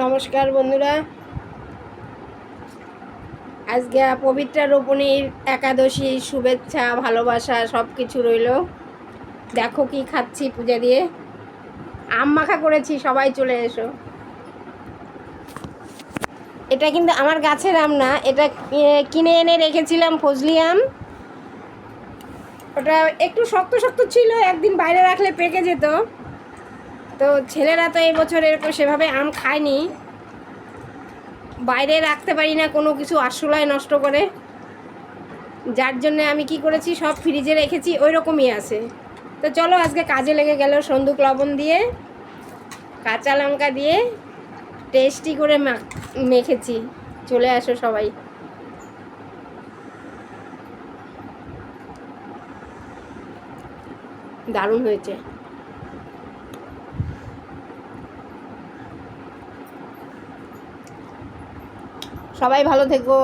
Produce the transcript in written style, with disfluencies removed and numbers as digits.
নমস্কার বন্ধুরা, আজকে পবিত্র রোপণীর একাদশী শুভেচ্ছা ভালোবাসা সব কিছু রইল। দেখো কি খাচ্ছি পূজা দিয়ে, আম মাখা করেছি, সবাই চলে এসো। এটা কিন্তু আমার গাছের আম না, এটা কিনে এনে রেখেছিলাম ফজলি আম। ওটা একটু শক্ত শক্ত ছিল, একদিন বাইরে রাখলে পেকে যেত। তো ছেলেরা তো এই বছর এরকম সেভাবে আম খায়নি, বাইরে রাখতে পারি না কোনো কিছু, আরশোলায় নষ্ট করে, যার জন্য আমি কি করেছি সব ফ্রিজে রেখেছি, ওই রকমই আছে। তো চলো আজকে কাজে লেগে গেল। সন্দুক লবণ দিয়ে কাঁচা লঙ্কা দিয়ে টেস্টি করে মেখেছি। চলে আসো সবাই। দারুণ হয়েছে। সবাই ভালো থেকো।